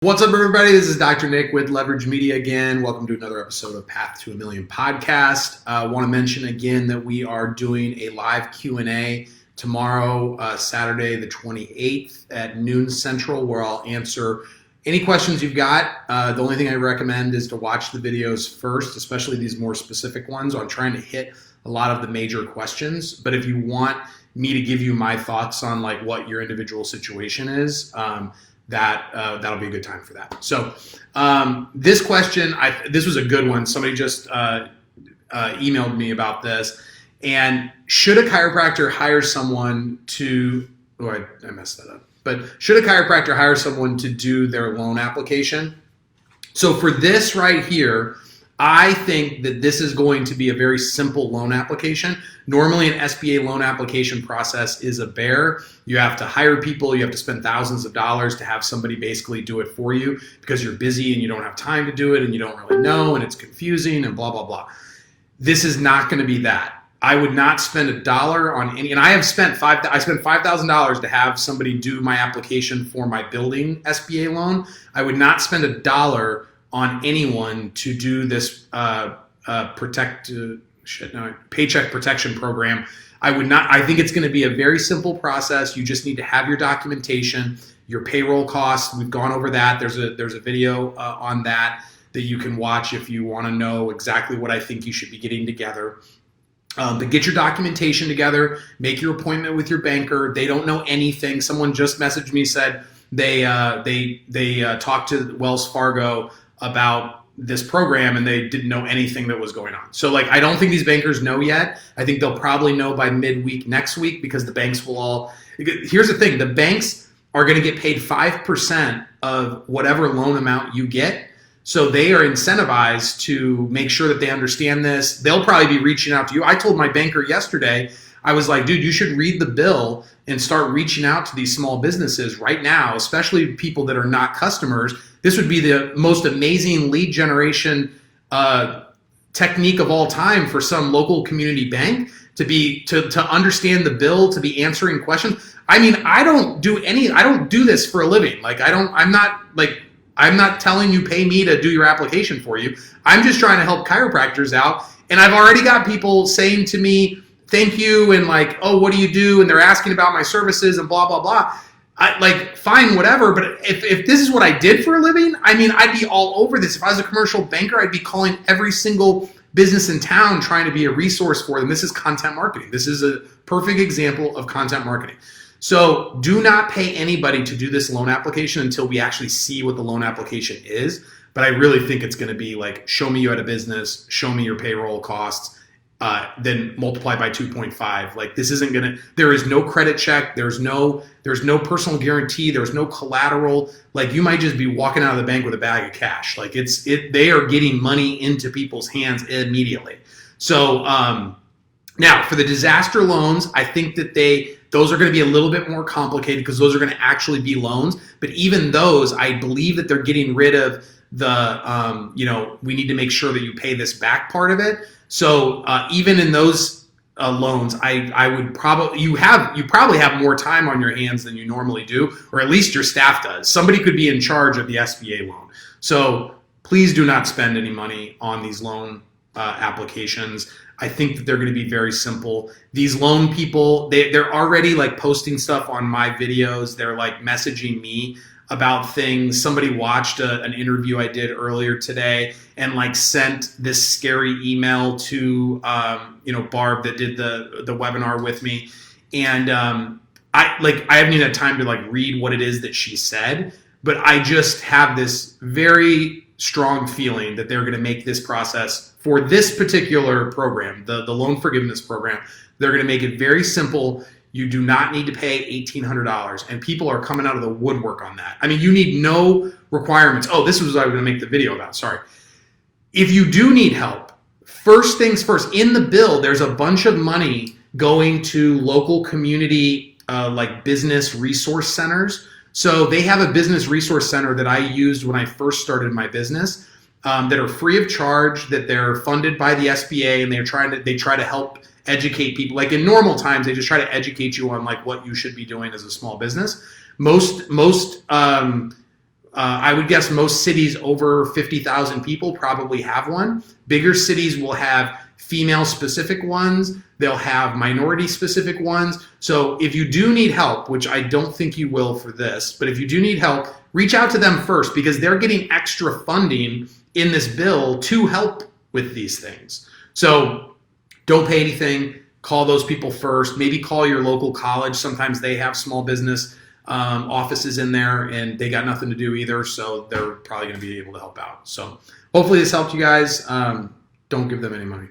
What's up, everybody? This is Dr. Nick with LVRG Media again. Welcome to another episode of Path to a Million podcast. I want to mention again that we are doing a live Q&A tomorrow, Saturday the 28th at noon Central, where I'll answer any questions you've got. The only thing I recommend is to watch the videos first, especially these more specific ones on trying to hit a lot of the major questions. But if you want me to give you my thoughts on like what your individual situation is, that'll be a good time for that. So this question, this was a good one. Somebody just emailed me about this. And should a chiropractor hire someone to, I messed that up. But should a chiropractor hire someone to do their loan application? So for this right here, I think that this is going to be a very simple loan application. Normally an SBA loan application process is a bear. You have to hire people, you have to spend thousands of dollars to have somebody basically do it for you because you're busy and you don't have time to do it and you don't really know and it's confusing and blah, blah, blah. This is not gonna be that. I would not spend $1 on any, and I spent $5,000 to have somebody do my application for my building SBA loan. I would not spend $1 on anyone to do this Paycheck protection program. I would not. I think it's going to be a very simple process. You just need to have your documentation, your payroll costs. We've gone over that. There's a video on that you can watch if you want to know exactly what I think you should be getting together. But get your documentation together. Make your appointment with your banker. They don't know anything. Someone just messaged me, said they talked to Wells Fargo about this program and they didn't know anything that was going on. So like, I don't think these bankers know yet. I think they'll probably know by midweek next week because the banks will all, here's the thing, the banks are going to get paid 5% of whatever loan amount you get. So they are incentivized to make sure that they understand this. They'll probably be reaching out to you. I told my banker yesterday, I was like, dude, you should read the bill and start reaching out to these small businesses right now, especially people that are not customers. This would be the most amazing lead generation technique of all time for some local community bank to understand the bill, to be answering questions. I mean, I don't do this for a living. Like I'm not telling you pay me to do your application for you. I'm just trying to help chiropractors out. And I've already got people saying to me, thank you, and like, oh, what do you do? And they're asking about my services and blah, blah, blah. Fine, whatever. But if this is what I did for a living, I mean, I'd be all over this. If I was a commercial banker, I'd be calling every single business in town trying to be a resource for them. This is content marketing. This is a perfect example of content marketing. So do not pay anybody to do this loan application until we actually see what the loan application is. But I really think it's going to be like, show me you had a business, show me your payroll costs, then multiply by 2.5. Like this isn't gonna. There is no credit check. There's no personal guarantee. There's no collateral. Like you might just be walking out of the bank with a bag of cash. Like they are getting money into people's hands immediately. So now for the disaster loans, I think that those are going to be a little bit more complicated because those are going to actually be loans. But even those, I believe that they're getting rid of the we need to make sure that you pay this back part of it. So even in those loans, I would probably you probably have more time on your hands than you normally do, or at least your staff does. Somebody could be in charge of the SBA loan. So please do not spend any money on these loan applications. I think that they're going to be very simple. These loan people, they're already like posting stuff on my videos. They're like messaging me about things. Somebody watched an interview I did earlier today and like sent this scary email to Barb that did the webinar with me. And I haven't even had time to like read what it is that she said, but I just have this very strong feeling that they're going to make this process for this particular program, the loan forgiveness program, they're going to make it very simple. You do not need to pay $1,800, and people are coming out of the woodwork on that. I mean, you need no requirements. Oh, this was what I was going to make the video about. Sorry. If you do need help, first things first, in the bill, there's a bunch of money going to local community like business resource centers. So they have a business resource center that I used when I first started my business that are free of charge, that they're funded by the SBA, and they try to help educate people. Like in normal times, they just try to educate you on like what you should be doing as a small business. Most I would guess most cities over 50,000 people probably have one. Bigger cities will have female-specific ones. They'll have minority-specific ones. So if you do need help, which I don't think you will for this, but if you do need help, reach out to them first because they're getting extra funding in this bill to help with these things. So don't pay anything. Call those people first. Maybe call your local college. Sometimes they have small business offices in there and they got nothing to do either, so they're probably going to be able to help out. So hopefully this helped you guys. Don't give them any money.